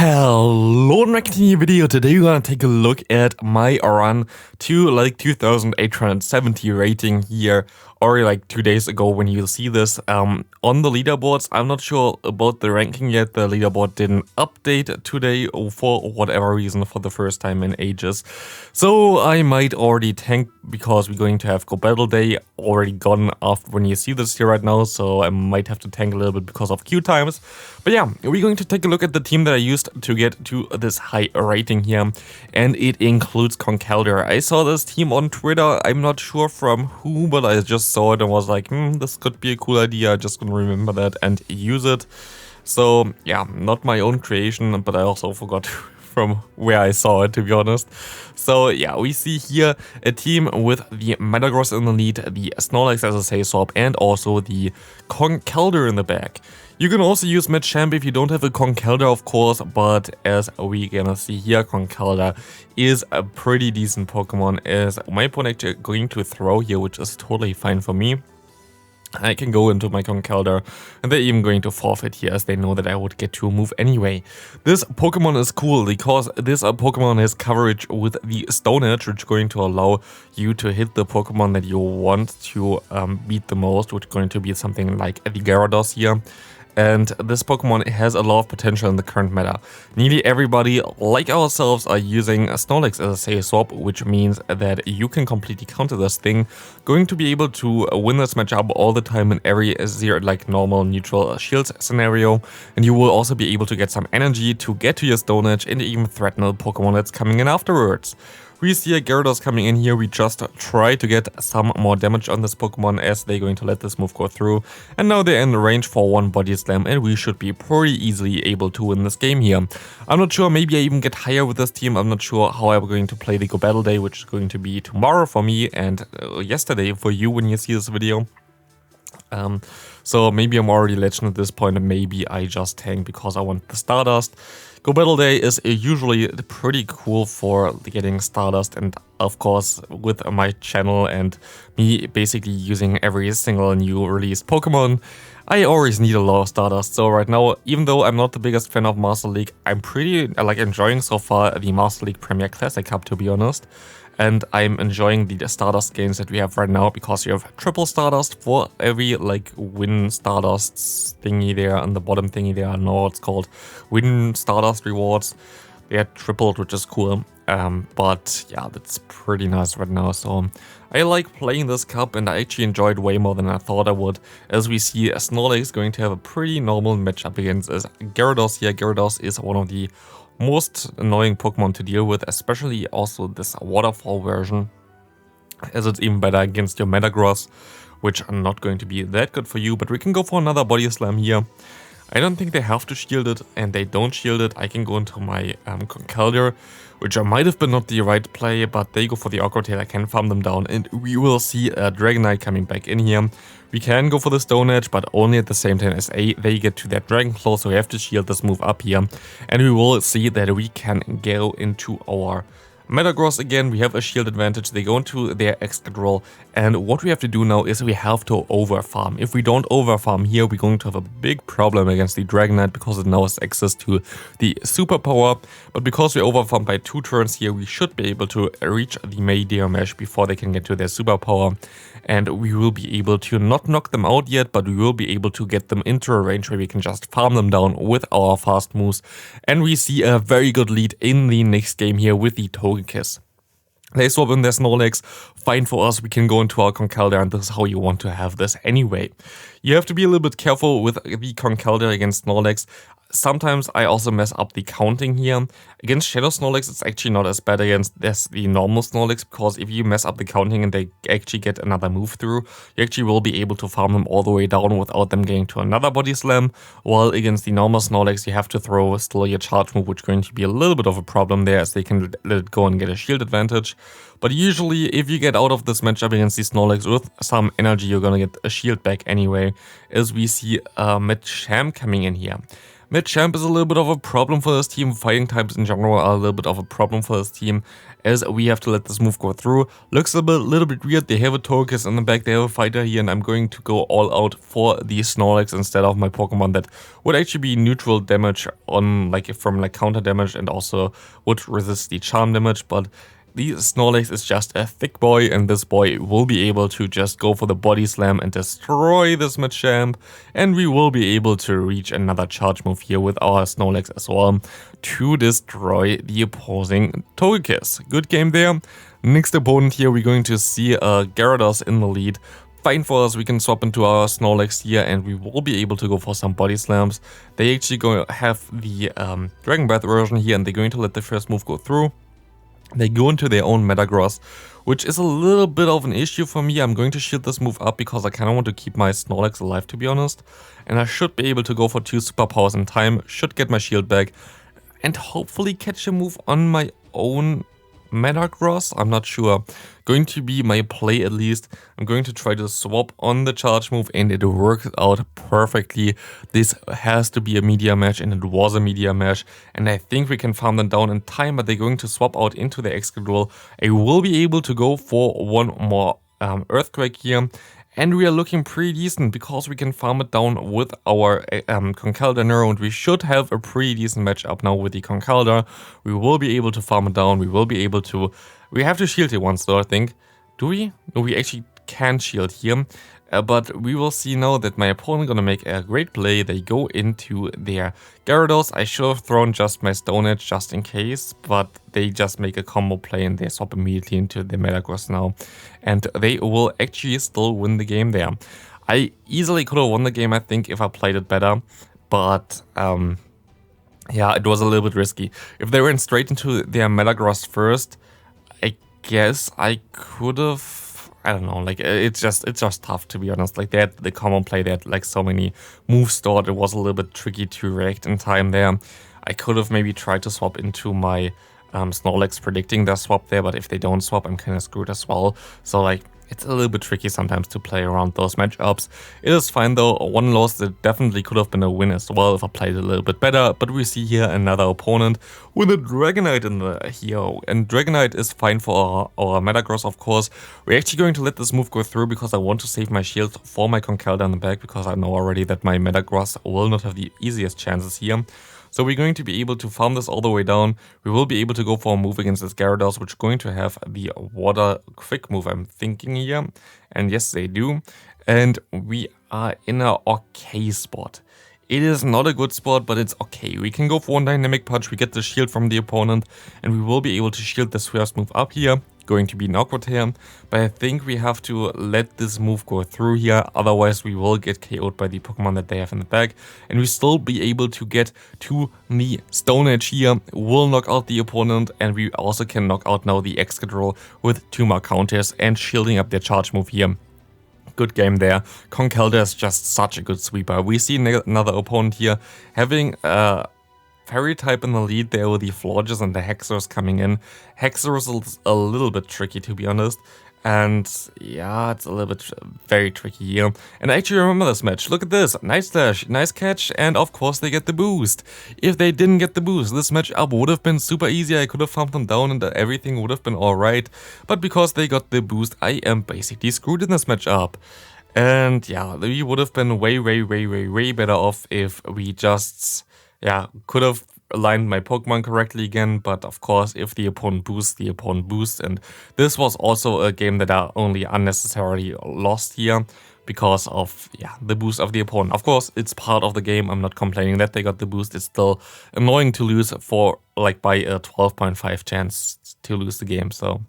Hello and welcome to a new video. Today we're gonna take a look at my run to like 2870 rating here, or like 2 days ago when you'll see this on the leaderboards. I'm not sure about the ranking yet. The leaderboard didn't update today for whatever reason for the first time in ages. So I might already tank because we're going to have Go Battle Day already gone after when you see this here right now. So I might have to tank a little bit because of queue times. But yeah, we're going to take a look at the team that I used to get to this high rating here, and it includes Conkeldurr. I saw this team on Twitter. I'm not sure from who, but I just saw it and was like, this could be a cool idea. I'm just gonna remember that and use it. So yeah, not my own creation, but I also forgot from where I saw it, to be honest. So yeah, we see here a team with the Metagross in the lead, the Snorlax as a safe swap, and also the Conkeldurr in the back. You can also use Machamp if you don't have a Conkeldurr, of course, but as we gonna see here, Conkeldurr is a pretty decent Pokemon, as my opponent actually going to throw here, which is totally fine for me. I can go into my Conkeldurr, and they're even going to forfeit here as they know that I would get to a move anyway. This Pokemon is cool because this Pokemon has coverage with the Stone Edge, which is going to allow you to hit the Pokemon that you want to beat the most, which is going to be something like the Gyarados here. And this Pokemon has a lot of potential in the current meta. Nearly everybody, like ourselves, are using Snorlax as a safe swap, which means that you can completely counter this thing. Going to be able to win this matchup all the time in every like normal neutral shields scenario. And you will also be able to get some energy to get to your Stone Edge and even threaten the Pokemon that's coming in afterwards. We see a Gyarados coming in here. We just try to get some more damage on this Pokemon as they're going to let this move go through. And now they're in range for one Body Slam, and we should be pretty easily able to win this game here. I'm not sure, maybe I even get higher with this team. I'm not sure how I'm going to play the Go Battle Day, which is going to be tomorrow for me and yesterday for you when you see this video. So maybe I'm already legend at this point, and maybe I just tank because I want the Stardust. Go Battle Day is usually pretty cool for getting Stardust, and of course with my channel and me basically using every single new released Pokemon, I always need a lot of Stardust. So right now, even though I'm not the biggest fan of Master League, I'm pretty enjoying so far the Master League Premier Classic Cup, to be honest. And I'm enjoying the Stardust games that we have right now because you have triple Stardust for every win Stardust thingy there on the bottom thingy there. I don't know what it's called. Win Stardust rewards. They are tripled, which is cool. But yeah, that's pretty nice right now. So I like playing this cup, and I actually enjoyed way more than I thought I would. As we see, Snorlax going to have a pretty normal matchup against Gyarados here. Gyarados is one of the most annoying Pokemon to deal with, especially also this waterfall version, as it's even better against your Metagross, which are not going to be that good for you. But we can go for another Body Slam here. I don't think they have to shield it, and they don't shield it. I can go into my Conkeldurr, which might have been not the right play, but they go for the Aqua Tail. I can farm them down, and we will see a Dragonite coming back in here. We can go for the Stone Edge, but only at the same time as they get to their Dragon Claw, so we have to shield this move up here. And we will see that we can go into our Metagross again. We have a shield advantage. They go into their Excadrill, and what we have to do now is we have to overfarm. If we don't overfarm here, we're going to have a big problem against the Dragonite because it now has access to the superpower. But because we overfarm by 2 turns here, we should be able to reach the Meteor Mesh before they can get to their superpower. And we will be able to not knock them out yet, but we will be able to get them into a range where we can just farm them down with our fast moves. And we see a very good lead in the next game here with the Togekiss. They swap in their Snorlax, fine for us, we can go into our Conkeldurr, and this is how you want to have this anyway. You have to be a little bit careful with the Conkeldurr against Snorlax. Sometimes I also mess up the counting here. Against Shadow Snorlax, it's actually not as bad against the normal Snorlax, because if you mess up the counting and they actually get another move through, you actually will be able to farm them all the way down without them getting to another Body Slam. While against the normal Snorlax, you have to throw still your charge move, which is going to be a little bit of a problem there, as they can let it go and get a shield advantage. But usually, if you get out of this matchup against the Snorlax with some energy, you're gonna get a shield back anyway, as we see Machamp coming in here. Mid-champ is a little bit of a problem for this team. Fighting types in general are a little bit of a problem for this team, as we have to let this move go through. Looks a little bit weird. They have a Togekiss in the back, they have a fighter here, and I'm going to go all out for the Snorlax instead of my Pokemon that would actually be neutral damage on from counter damage, and also would resist the charm damage. But the Snorlax is just a thick boy, and this boy will be able to just go for the body slam and destroy this Machamp, and we will be able to reach another charge move here with our Snorlax as well to destroy the opposing Togekiss. Good game there. Next opponent here, we're going to see Gyarados in the lead. Fine for us, we can swap into our Snorlax here, and we will be able to go for some body slams. They actually going to have the Dragon Breath version here, and they're going to let the first move go through. They go into their own Metagross, which is a little bit of an issue for me. I'm going to shield this move up because I kind of want to keep my Snorlax alive, to be honest. And I should be able to go for 2 superpowers in time, should get my shield back, and hopefully catch a move on my own Metagross. I'm not sure. Going to be my play at least. I'm going to try to swap on the charge move, and it worked out perfectly. This has to be a media match, and it was a media match, and I think we can farm them down in time, but they're going to swap out into the Excadrill. I will be able to go for one more Earthquake here, and we are looking pretty decent because we can farm it down with our Conkeldurr, and we should have a pretty decent matchup now with the Conkeldurr. We will be able to farm it down, we will be able to... We have to shield it once though, I think. Do we? No, we actually can shield here. But we will see now that my opponent gonna make a great play. They go into their Gyarados. I should have thrown just my Stone Edge just in case, but they just make a combo play and they swap immediately into the Metagross now. And they will actually still win the game there. I easily could have won the game, I think, if I played it better. But yeah, it was a little bit risky. If they went straight into their Metagross first, I guess I could have... I don't know, it's just tough, to be honest. Like, they had the common play, they had like so many moves stored, it was a little bit tricky to react in time there. I could have maybe tried to swap into my Snorlax, predicting their swap there, but if they don't swap, I'm kind of screwed as well. So like, it's a little bit tricky sometimes to play around those matchups. It is fine though, one loss that definitely could have been a win as well if I played a little bit better, but we see here another opponent with a Dragonite in the here, and Dragonite is fine for our Metagross, of course. We're actually going to let this move go through because I want to save my shield for my Conkeldurr in the back, because I know already that my Metagross will not have the easiest chances here. So we're going to be able to farm this all the way down. We will be able to go for a move against this Gyarados, which is going to have the water quick move, I'm thinking here. And yes, they do. And we are in a okay spot. It is not a good spot, but it's okay. We can go for one Dynamic Punch, we get the shield from the opponent, and we will be able to shield this first move up here. Going to be an awkward here, but I think we have to let this move go through here, otherwise we will get KO'd by the Pokemon that they have in the back, and we still be able to get to the Stone Edge here, will knock out the opponent, and we also can knock out now the Excadrill with 2 more counters and shielding up their charge move here. Good game there. Conkeldurr is just such a good sweeper. We see another opponent here having Fairy type in the lead there with the Florges and the Hexors coming in. Hexors is a little bit tricky, to be honest. And yeah, it's a little bit very tricky here. And I actually remember this match. Look at this. Nice dash, nice catch, and of course they get the boost. If they didn't get the boost, this matchup would have been super easy. I could have farmed them down and everything would have been alright. But because they got the boost, I am basically screwed in this matchup. And yeah, we would have been way better off if we just... yeah, could have aligned my Pokemon correctly again, but of course, if the opponent boosts, and this was also a game that I only unnecessarily lost here because of, yeah, the boost of the opponent. Of course, it's part of the game, I'm not complaining that they got the boost, it's still annoying to lose for, like, by a 12.5 chance to lose the game, so...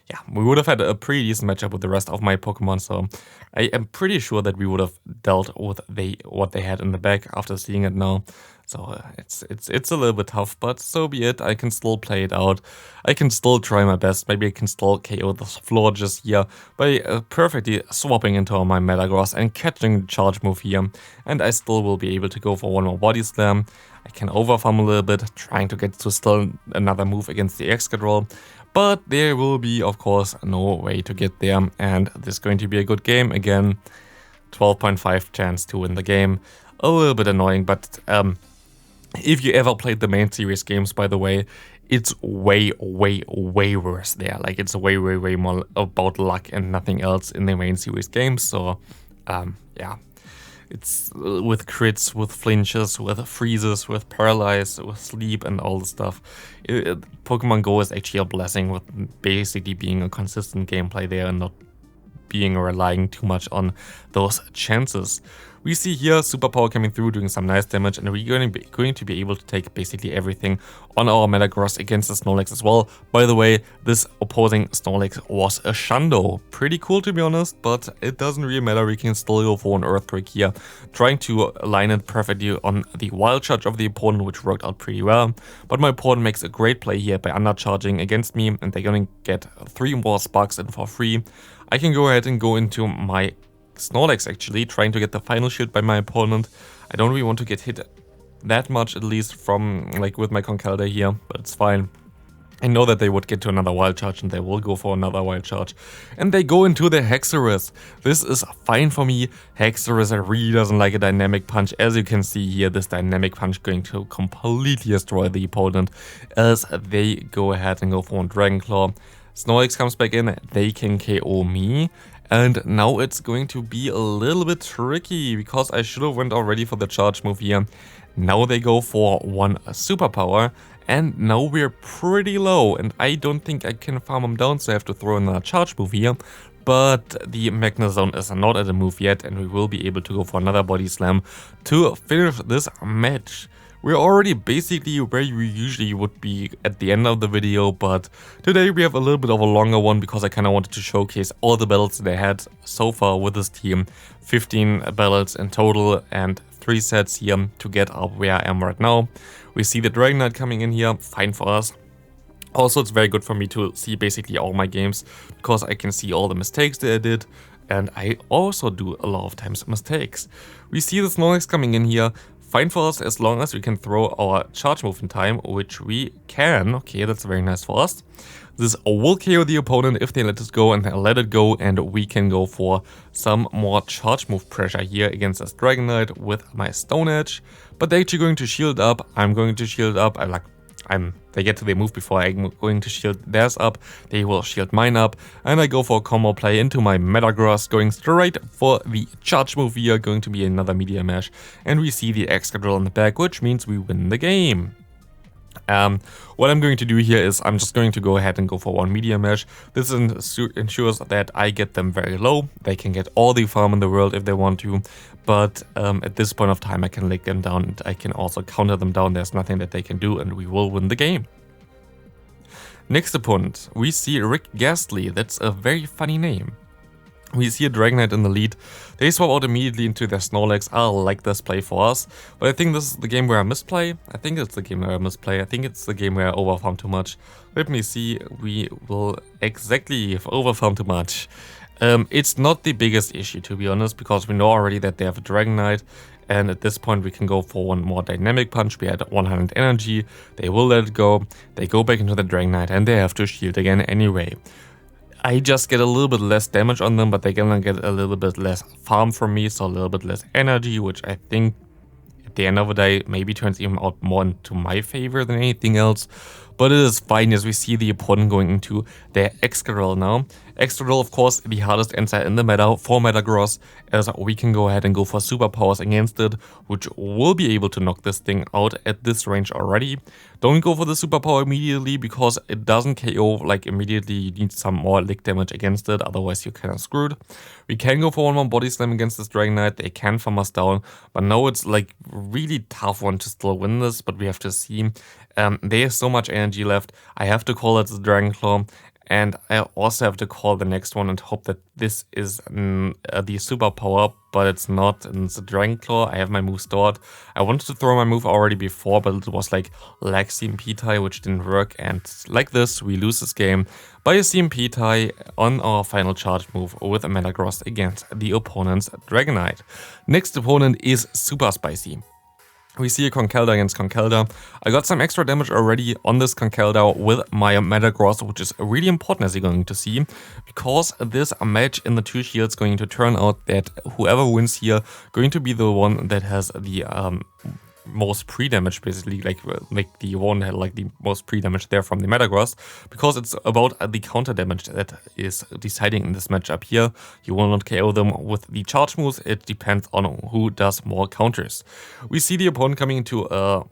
yeah, we would have had a pretty decent matchup with the rest of my Pokemon, so I am pretty sure that we would have dealt with what they had in the back after seeing it now. So it's a little bit tough, but so be it. I can still play it out. I can still try my best. Maybe I can still KO the Florges here by perfectly swapping into my Metagross and catching the charge move here. And I still will be able to go for one more Body Slam. I can overfarm a little bit, trying to get to still another move against the Excadrill. But there will be, of course, no way to get there. And this is going to be a good game. Again, 12.5 chance to win the game. A little bit annoying, but If you ever played the main series games, by the way, it's way worse there. Like, it's way more about luck and nothing else in the main series games. So, yeah. It's with crits, with flinches, with freezes, with paralyze, with sleep and all the stuff. Pokemon Go is actually a blessing with basically being a consistent gameplay there and not being relying too much on those chances. We see here Superpower coming through, doing some nice damage, and we're going to be able to take basically everything on our Metagross against the Snorlax as well. By the way, this opposing Snorlax was a Shundo. Pretty cool, to be honest, but it doesn't really matter. We can still go for an Earthquake here, trying to line it perfectly on the Wild Charge of the opponent, which worked out pretty well. But my opponent makes a great play here by undercharging against me, and they're going to get 3 more Sparks in for free. I can go ahead and go into my Snorlax actually, trying to get the final shield by my opponent. I don't really want to get hit that much, at least from like with my Conkeldurr here, but it's fine. I know that they would get to another Wild Charge and they will go for another Wild Charge. And they go into the Hexorus. This is fine for me. Hexorus really doesn't like a Dynamic Punch. As you can see here, this Dynamic Punch going to completely destroy the opponent as they go ahead and go for a Dragon Claw. Snorlax comes back in, they can KO me. And now it's going to be a little bit tricky because I should have went already for the charge move here. Now they go for 1 superpower and now we're pretty low and I don't think I can farm them down, so I have to throw another charge move here. But the Magnezone is not at a move yet and we will be able to go for another Body Slam to finish this match. We're already basically where we usually would be at the end of the video, but today we have a little bit of a longer one because I kind of wanted to showcase all the battles they had so far with this team. 15 battles in total and 3 sets here to get up where I am right now. We see the Dragonite coming in here, fine for us. Also, it's very good for me to see basically all my games because I can see all the mistakes that I did. And I also do a lot of times mistakes. We see the Snorlax coming in here. Fine for us as long as we can throw our charge move in time, which we can. Okay, that's very nice for us. This will KO the opponent if they let it go, and they let it go, and we can go for some more charge move pressure here against this Dragonite with my Stone Edge. But they're actually going to shield up. I'm going to shield up. They get to their move before I'm going to shield theirs up. They will shield mine up. And I go for a combo play into my Metagross, going straight for the charge move here, going to be another Meteor Mash. And we see the Excadrill in the back, which means we win the game. What I'm going to do here is I'm just going to go ahead and go for 1 Meteor Mash. This ensures that I get them very low. They can get all the farm in the world if they want to, but at this point of time I can lick them down and I can also counter them down. There's nothing that they can do and we will win the game. Next opponent, we see Rick Ghastly. That's a very funny name. We see a Dragonite in the lead. They swap out immediately into their Snorlax. I like this play for us. But I think this is the game where I misplay. I think it's the game where I misplay. I think it's the game where I overfarm too much. Let me see. We will exactly overfarm too much. It's not the biggest issue, to be honest, because we know already that they have a Dragonite. And at this point we can go for 1 more Dynamic Punch. We had 100 energy. They will let it go. They go back into the Dragonite and they have to shield again anyway. I just get a little bit less damage on them, but they're gonna get a little bit less farm from me, so a little bit less energy, which I think at the end of the day maybe turns even out more into my favor than anything else. But it is fine as we see the opponent going into their Excadrill now. Excadrill, of course, the hardest answer in the meta for Metagross, as we can go ahead and go for superpowers against it, which will be able to knock this thing out at this range already. Don't go for the superpower immediately because it doesn't KO like immediately. You need some more lick damage against it, otherwise you're kind of screwed. We can go for 1 more Body Slam against this Dragonite. They can farm us down, but now it's like really tough one to still win this, but we have to see. There's so much energy left. I have to call it the Dragon Claw, and I also have to call the next one and hope that this is the superpower, but it's not. And it's a Dragon Claw. I have my move stored. I wanted to throw my move already before, but it was like lag CMP tie, which didn't work. And like this, we lose this game by a CMP tie on our final charge move with a Metagross against the opponent's Dragonite. Next opponent is Super Spicy. We see a Conkeldurr against Conkeldurr. I got some extra damage already on this Conkeldurr with my Metagross, which is really important as you're going to see, because this match in the 2 shields going to turn out that whoever wins here going to be the one that has the most pre-damage, basically, like the one had like the most pre-damage there from the Metagross, because it's about the counter damage that is deciding in this matchup here. You will not KO them with the charge moves, it depends on who does more counters. We see the opponent coming into a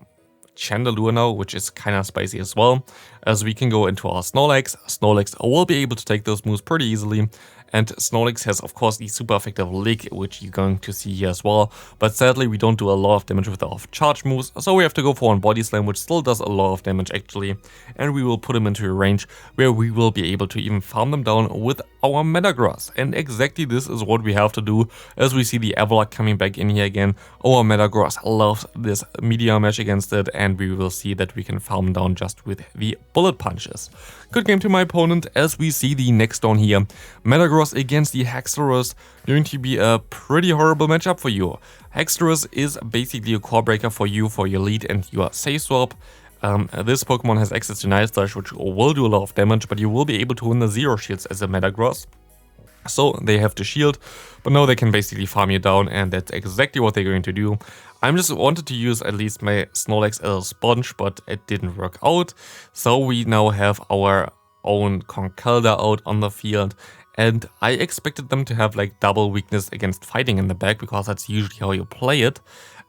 Conkeldurr now, which is kind of spicy as well, as we can go into our Snorlax. Snorlax will be able to take those moves pretty easily, and Snorlax has of course the super effective Lick, which you're going to see here as well, but sadly we don't do a lot of damage with our charge moves, so we have to go for one Body Slam, which still does a lot of damage actually, and we will put him into a range where we will be able to even farm them down with our Metagross, and exactly this is what we have to do, as we see the Avalok coming back in here again. Our Metagross loves this Meteor Mash against it, and we will see that we can farm down just with the Bullet Punches. Good game to my opponent, as we see the next down here. Metagross against the Haxorus, going to be a pretty horrible matchup for you. Haxorus is basically a core breaker for you, for your lead and your Safe Swap. This Pokemon has access to Night Slash, which will do a lot of damage, but you will be able to win the Zero Shields as a Metagross. So they have to shield, but now they can basically farm you down, and that's exactly what they're going to do. I just wanted to use at least my Snorlax as a sponge, but it didn't work out. So we now have our own Conkeldurr out on the field, and I expected them to have like double weakness against fighting in the back, because that's usually how you play it.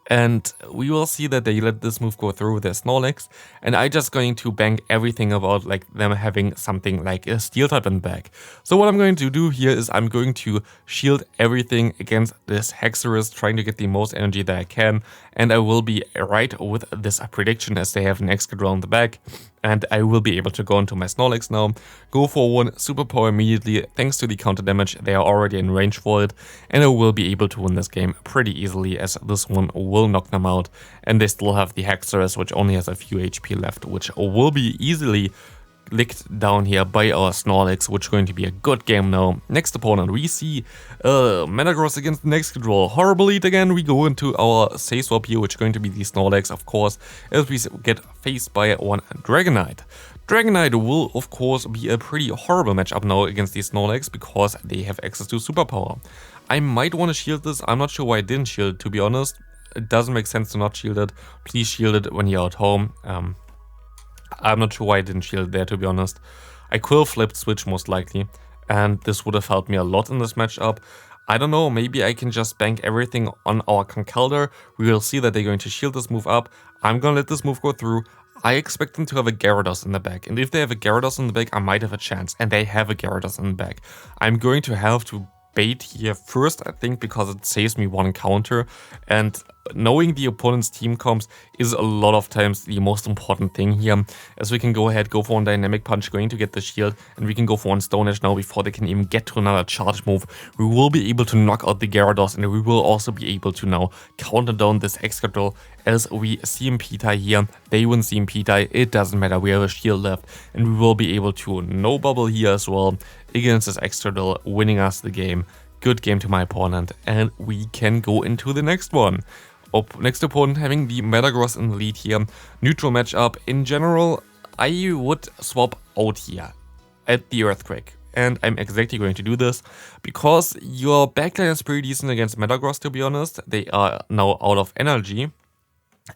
And we will see that they let this move go through with their Snorlax, and I just going to bank everything about like them having something like a Steel type in the back. So what I'm going to do here is I'm going to shield everything against this Haxorus, trying to get the most energy that I can, and I will be right with this prediction, as they have an Excadrill on the back. And I will be able to go into my Snorlax now, go for one superpower immediately, thanks to the counter damage, they are already in range for it, and I will be able to win this game pretty easily, as this one will knock them out, and they still have the Haxorus, which only has a few HP left, which will be easily licked down here by our Snorlax, which is going to be a good game now. Next opponent, we see Metagross against the Excadrill. Horrible lead again. We go into our Safe Swap here, which is going to be the Snorlax, of course, as we get faced by one Dragonite. Dragonite will, of course, be a pretty horrible matchup now against the Snorlax, because they have access to Superpower. I might want to shield this. I'm not sure why I didn't shield it, to be honest. It doesn't make sense to not shield it. Please shield it when you're at home. I'm not sure why I didn't shield there, to be honest. I could have flipped switch most likely, and this would have helped me a lot in this matchup. I don't know, maybe I can just bank everything on our Conkeldurr. We will see that they're going to shield this move up. I'm gonna let this move go through. I expect them to have a Gyarados in the back, and if they have a Gyarados in the back, I might have a chance, and they have a Gyarados in the back. I'm going to have to bait here first, I think, because it saves me one counter, and knowing the opponent's team comps is a lot of times the most important thing here, as we can go ahead, go for one Dynamic Punch, going to get the shield, and we can go for one Stone Edge now before they can even get to another charge move. We will be able to knock out the Gyarados, and we will also be able to now counter down this Excadrill, as we CMP tie here. They win CMP tie, it doesn't matter, we have a shield left, and we will be able to no bubble here as well against this Excadrill, winning us the game. Good game to my opponent, and we can go into the next one. Next opponent having the Metagross in the lead here. Neutral matchup. In general, I would swap out here at the Earthquake, and I'm exactly going to do this because your backline is pretty decent against Metagross, to be honest. They are now out of energy,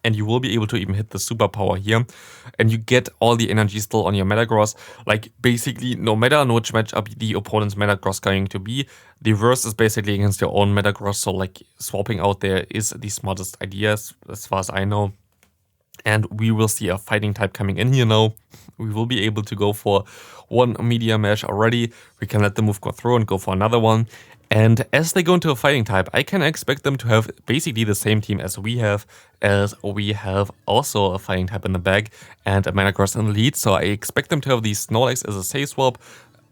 and you will be able to even hit the superpower here, and you get all the energy still on your Metagross. Like, basically, no matter on which matchup the opponent's Metagross going to be, the worst is basically against your own Metagross, so like swapping out there is the smartest idea as far as I know. And we will see a fighting type coming in here now. We will be able to go for one Meteor Mash already. We can let the move go through and go for another one. And as they go into a fighting type, I can expect them to have basically the same team as we have also a fighting type in the back and a Metagross in the lead. So I expect them to have the Snorlax as a Safe Swap,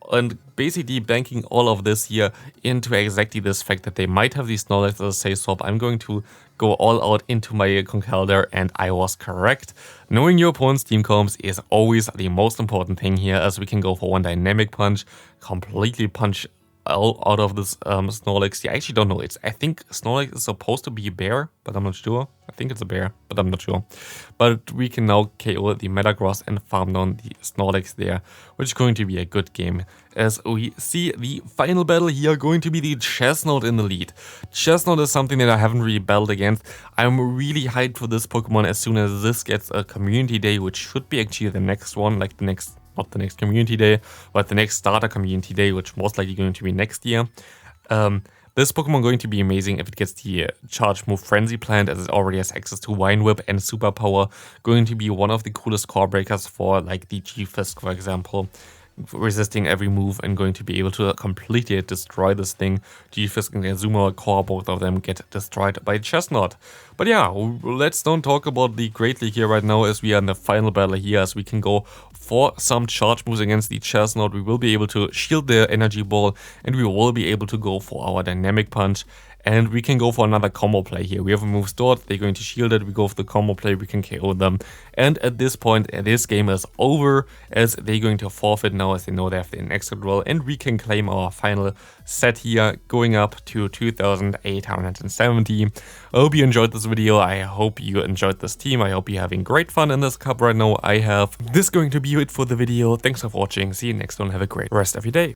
and basically banking all of this here into exactly this fact that they might have the Snorlax as a Safe Swap. I'm going to go all out into my Conkeldurr, and I was correct. Knowing your opponent's team comps is always the most important thing here, as we can go for one Dynamic Punch, completely punch out of this Snorlax. Yeah, I actually don't know. I think Snorlax is supposed to be a bear, but I'm not sure. I think it's a bear, but I'm not sure. But we can now KO the Metagross and farm down the Snorlax there, which is going to be a good game. As we see the final battle here going to be the Chestnut in the lead. Chestnut is something that I haven't really battled against. I'm really hyped for this Pokemon as soon as this gets a community day, which should be actually the next one, like the next, not the next community day, but the next starter community day, which most likely going to be next year. This Pokemon going to be amazing if it gets the Charge Move Frenzy plant, as it already has access to Vine Whip and Superpower. Going to be one of the coolest core breakers for like the G-Fisk, for example. Resisting every move and going to be able to completely destroy this thing. G-Fisk and Azuma Core, both of them get destroyed by Chestnut. But yeah, let's don't talk about the Great League here right now, as we are in the final battle here, as we can go for some charge moves against the Chestnut. We will be able to shield their Energy Ball, and we will be able to go for our Dynamic Punch. And we can go for another combo play here. We have a move stored, they're going to shield it, we go for the combo play, we can KO them. And at this point, this game is over, as they're going to forfeit now, as they know they have the extra roll, and we can claim our final set here, going up to 2,870. I hope you enjoyed this video, I hope you enjoyed this team, I hope you're having great fun in this cup right now. I have. This is going to be it for the video. Thanks for watching, see you next one, have a great rest of your day.